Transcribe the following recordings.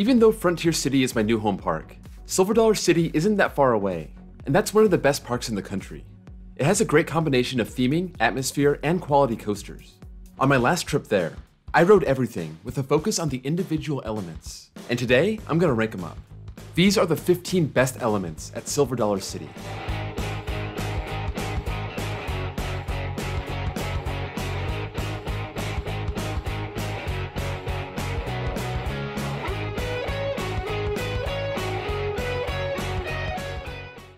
Even though Frontier City is my new home park, Silver Dollar City isn't that far away, and that's one of the best parks in the country. It has a great combination of theming, atmosphere, and quality coasters. On my last trip there, I rode everything with a focus on the individual elements, and today I'm gonna rank them up. These are the 15 best elements at Silver Dollar City.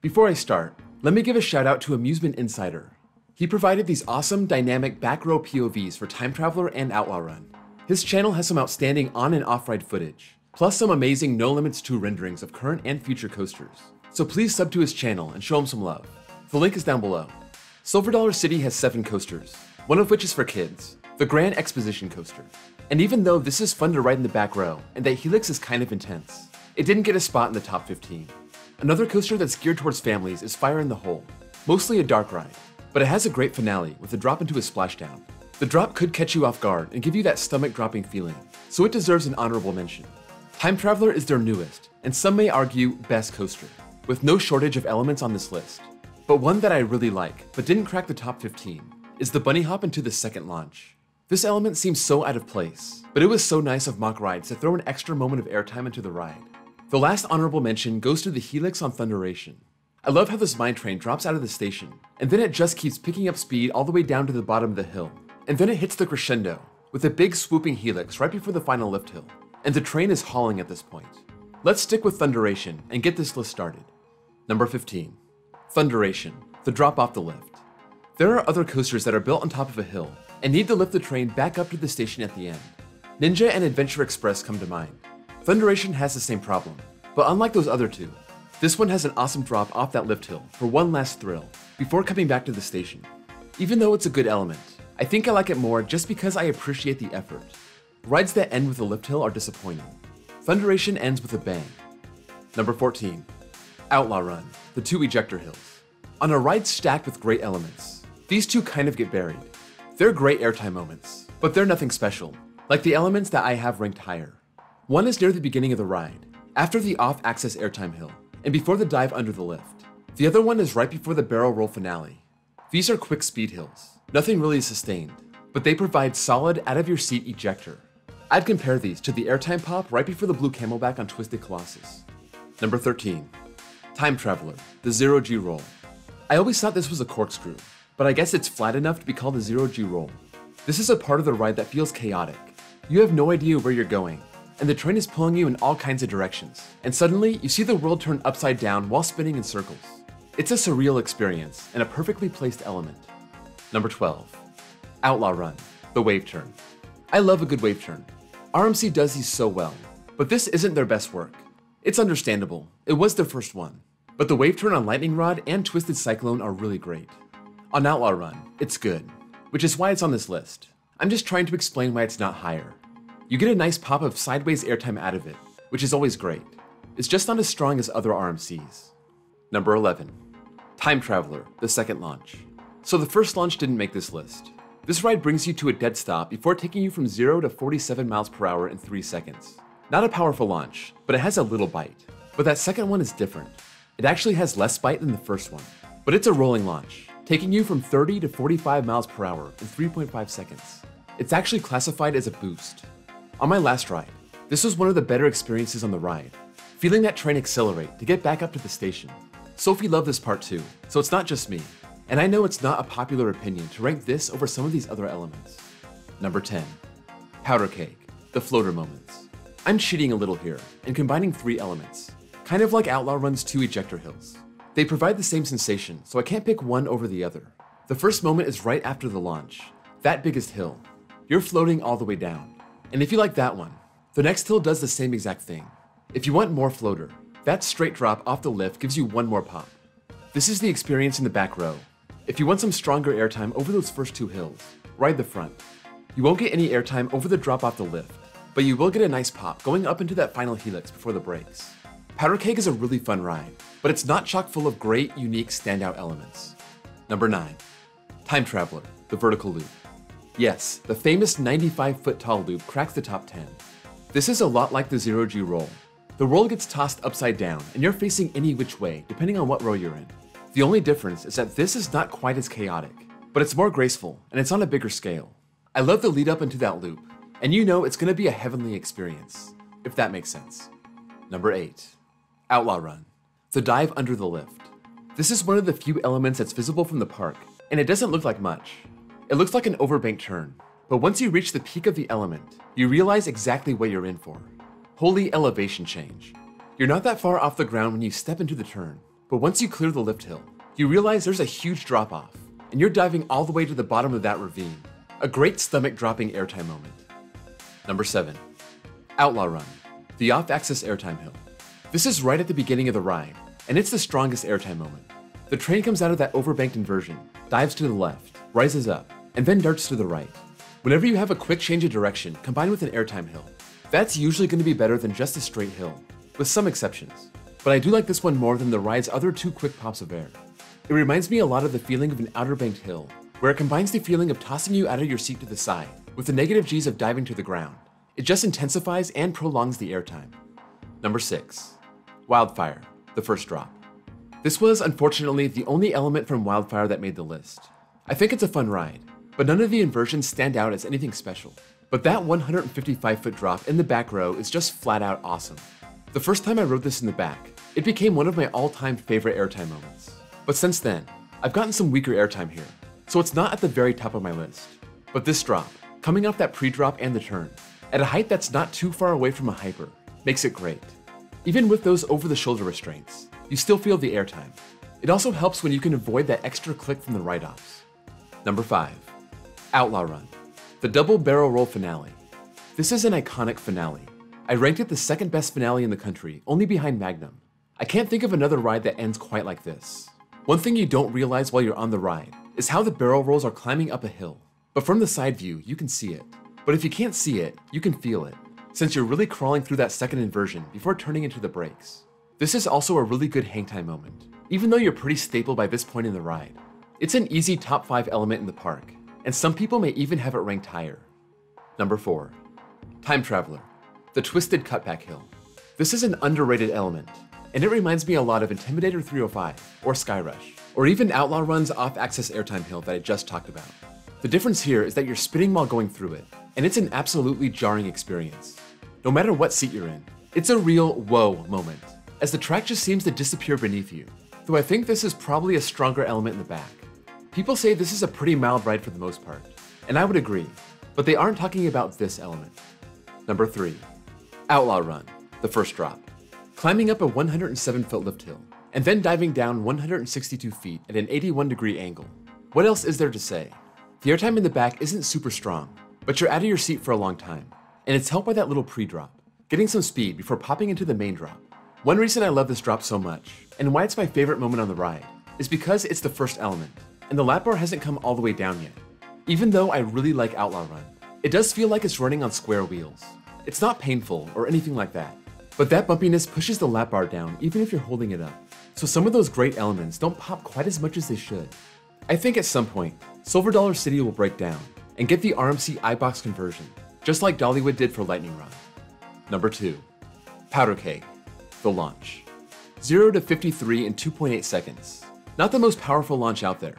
Before I start, let me give a shout out to Amusement Insider. He provided these awesome dynamic back row POVs for Time Traveler and Outlaw Run. His channel has some outstanding on and off-ride footage, plus some amazing No Limits 2 renderings of current and future coasters. So please sub to his channel and show him some love. The link is down below. Silver Dollar City has 7 coasters, one of which is for kids, the Grand Exposition Coaster. And even though this is fun to ride in the back row, and that helix is kind of intense, it didn't get a spot in the top 15. Another coaster that's geared towards families is Fire in the Hole, mostly a dark ride, but it has a great finale with a drop into a splashdown. The drop could catch you off guard and give you that stomach-dropping feeling, so it deserves an honorable mention. Time Traveler is their newest, and some may argue best coaster, with no shortage of elements on this list. But one that I really like, but didn't crack the top 15, is the bunny hop into the second launch. This element seems so out of place, but it was so nice of Mock Rides to throw an extra moment of airtime into the ride. The last honorable mention goes to the helix on Thunderation. I love how this mine train drops out of the station, and then it just keeps picking up speed all the way down to the bottom of the hill. And then it hits the crescendo, with a big swooping helix right before the final lift hill, and the train is hauling at this point. Let's stick with Thunderation and get this list started. Number 15. Thunderation, the drop off the lift. There are other coasters that are built on top of a hill, and need to lift the train back up to the station at the end. Ninja and Adventure Express come to mind. Thunderation has the same problem, but unlike those other two, this one has an awesome drop off that lift hill for one last thrill before coming back to the station. Even though it's a good element, I think I like it more just because I appreciate the effort. Rides that end with a lift hill are disappointing. Thunderation ends with a bang. Number 14. Outlaw Run, the 2 ejector hills. On a ride stacked with great elements, these two kind of get buried. They're great airtime moments, but they're nothing special, like the elements that I have ranked higher. One is near the beginning of the ride, after the off-axis airtime hill, and before the dive under the lift. The other one is right before the barrel roll finale. These are quick speed hills, nothing really sustained, but they provide solid out-of-your-seat ejector. I'd compare these to the airtime pop right before the blue camelback on Twisted Colossus. Number 13. Time Traveler, the 0G roll. I always thought this was a corkscrew, but I guess it's flat enough to be called a 0G roll. This is a part of the ride that feels chaotic. You have no idea where you're going, and the train is pulling you in all kinds of directions, and suddenly you see the world turn upside down while spinning in circles. It's a surreal experience and a perfectly placed element. Number 12. Outlaw Run, the wave turn. I love a good wave turn. RMC does these so well, but this isn't their best work. It's understandable, it was their first one, but the wave turn on Lightning Rod and Twisted Cyclone are really great. On Outlaw Run, it's good, which is why it's on this list. I'm just trying to explain why it's not higher. You get a nice pop of sideways airtime out of it, which is always great. It's just not as strong as other RMCs. Number 11. Time Traveler, the second launch. So the first launch didn't make this list. This ride brings you to a dead stop before taking you from 0 to 47 miles per hour in 3 seconds. Not a powerful launch, but it has a little bite. But that second one is different. It actually has less bite than the first one, but it's a rolling launch, taking you from 30 to 45 miles per hour in 3.5 seconds. It's actually classified as a boost. On my last ride, this was one of the better experiences on the ride, feeling that train accelerate to get back up to the station. Sophie loved this part too, so it's not just me, and I know it's not a popular opinion to rank this over some of these other elements. Number 10. Powder Keg, the floater moments. I'm cheating a little here and combining 3 elements, kind of like Outlaw Run's 2 ejector hills. They provide the same sensation, so I can't pick one over the other. The first moment is right after the launch, that biggest hill. You're floating all the way down. And if you like that one, the next hill does the same exact thing. If you want more floater, that straight drop off the lift gives you one more pop. This is the experience in the back row. If you want some stronger airtime over those first 2 hills, ride the front. You won't get any airtime over the drop off the lift, but you will get a nice pop going up into that final helix before the brakes. Powder Keg is a really fun ride, but it's not chock full of great, unique, standout elements. Number 9. Time Traveler, the vertical loop. Yes, the famous 95-foot tall loop cracks the top 10. This is a lot like the zero-G roll. The roll gets tossed upside down, and you're facing any which way, depending on what row you're in. The only difference is that this is not quite as chaotic, but it's more graceful, and it's on a bigger scale. I love the lead up into that loop, and you know it's going to be a heavenly experience, if that makes sense. Number 8. Outlaw Run. The dive under the lift. This is one of the few elements that's visible from the park, and it doesn't look like much. It looks like an overbanked turn, but once you reach the peak of the element, you realize exactly what you're in for. Holy elevation change. You're not that far off the ground when you step into the turn, but once you clear the lift hill, you realize there's a huge drop off, and you're diving all the way to the bottom of that ravine. A great stomach-dropping airtime moment. Number 7. Outlaw Run. The off-axis airtime hill. This is right at the beginning of the ride, and it's the strongest airtime moment. The train comes out of that overbanked inversion, dives to the left, rises up, and then darts to the right. Whenever you have a quick change of direction combined with an airtime hill, that's usually going to be better than just a straight hill, with some exceptions. But I do like this one more than the ride's other 2 quick pops of air. It reminds me a lot of the feeling of an outer banked hill, where it combines the feeling of tossing you out of your seat to the side with the negative G's of diving to the ground. It just intensifies and prolongs the airtime. Number 6. Wildfire, the first drop. This was, unfortunately, the only element from Wildfire that made the list. I think it's a fun ride, but none of the inversions stand out as anything special. But that 155-foot drop in the back row is just flat out awesome. The first time I rode this in the back, it became one of my all-time favorite airtime moments. But since then, I've gotten some weaker airtime here, so it's not at the very top of my list. But this drop, coming off that pre-drop and the turn, at a height that's not too far away from a hyper, makes it great. Even with those over-the-shoulder restraints, you still feel the airtime. It also helps when you can avoid that extra click from the write-offs. Number 5. Outlaw Run. The double barrel roll finale. This is an iconic finale. I ranked it the second best finale in the country, only behind Magnum. I can't think of another ride that ends quite like this. One thing you don't realize while you're on the ride is how the barrel rolls are climbing up a hill. But from the side view, you can see it. But if you can't see it, you can feel it, since you're really crawling through that second inversion before turning into the brakes. This is also a really good hangtime moment, even though you're pretty stable by this point in the ride. It's an easy top 5 element in the park, and some people may even have it ranked higher. Number 4. Time Traveler, the twisted cutback hill. This is an underrated element, and it reminds me a lot of Intimidator 305, or Skyrush, or even Outlaw Run's off-axis airtime hill that I just talked about. The difference here is that you're spinning while going through it, and it's an absolutely jarring experience. No matter what seat you're in, it's a real whoa moment, as the track just seems to disappear beneath you, though I think this is probably a stronger element in the back. People say this is a pretty mild ride for the most part, and I would agree, but they aren't talking about this element. Number 3. Outlaw Run, the first drop. Climbing up a 107-foot lift hill, and then diving down 162 feet at an 81-degree angle. What else is there to say? The airtime in the back isn't super strong, but you're out of your seat for a long time, and it's helped by that little pre-drop, getting some speed before popping into the main drop. One reason I love this drop so much, and why it's my favorite moment on the ride, is because it's the first element, and the lap bar hasn't come all the way down yet. Even though I really like Outlaw Run, it does feel like it's running on square wheels. It's not painful or anything like that, but that bumpiness pushes the lap bar down even if you're holding it up. So some of those great elements don't pop quite as much as they should. I think at some point, Silver Dollar City will break down and get the RMC iBox conversion, just like Dollywood did for Lightning Rod. Number 2. Powder Keg, the launch. 0 to 53 in 2.8 seconds. Not the most powerful launch out there.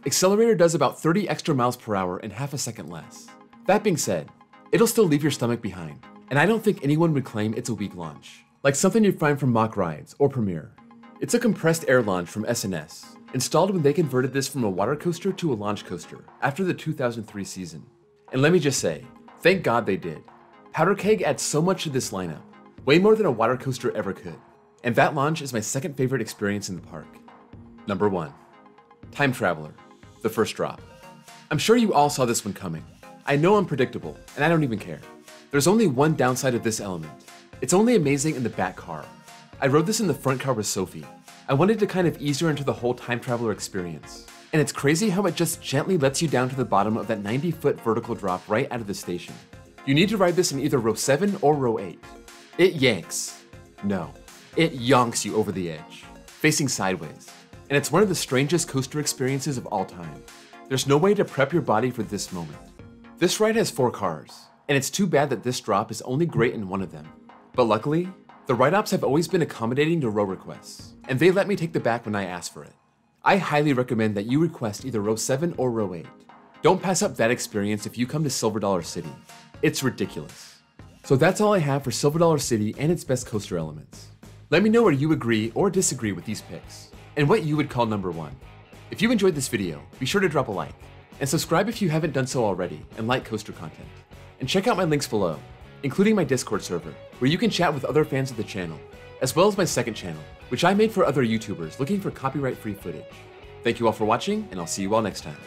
Accelerator does about 30 extra miles per hour in half a second less. That being said, it'll still leave your stomach behind, and I don't think anyone would claim it's a weak launch, like something you'd find from Mock Rides or Premiere. It's a compressed air launch from S&S, installed when they converted this from a water coaster to a launch coaster after the 2003 season. And let me just say, thank God they did. Powder Keg adds so much to this lineup, way more than a water coaster ever could, and that launch is my second favorite experience in the park. Number 1. Time Traveler, the first drop. I'm sure you all saw this one coming. I know I'm predictable, and I don't even care. There's only one downside of this element. It's only amazing in the back car. I rode this in the front car with Sophie. I wanted to kind of ease her into the whole Time Traveler experience. And it's crazy how it just gently lets you down to the bottom of that 90-foot vertical drop right out of the station. You need to ride this in either row 7 or row 8. It yanks. No, it yonks you over the edge, facing sideways. And it's one of the strangest coaster experiences of all time. There's no way to prep your body for this moment. This ride has 4 cars, and it's too bad that this drop is only great in one of them. But luckily, the write-ops have always been accommodating to row requests, and they let me take the back when I ask for it. I highly recommend that you request either row 7 or row 8. Don't pass up that experience if you come to Silver Dollar City. It's ridiculous. So that's all I have for Silver Dollar City and its best coaster elements. Let me know where you agree or disagree with these picks, and what you would call number 1. If you enjoyed this video, be sure to drop a like, and subscribe if you haven't done so already and like coaster content. And check out my links below, including my Discord server, where you can chat with other fans of the channel, as well as my second channel, which I made for other YouTubers looking for copyright-free footage. Thank you all for watching, and I'll see you all next time.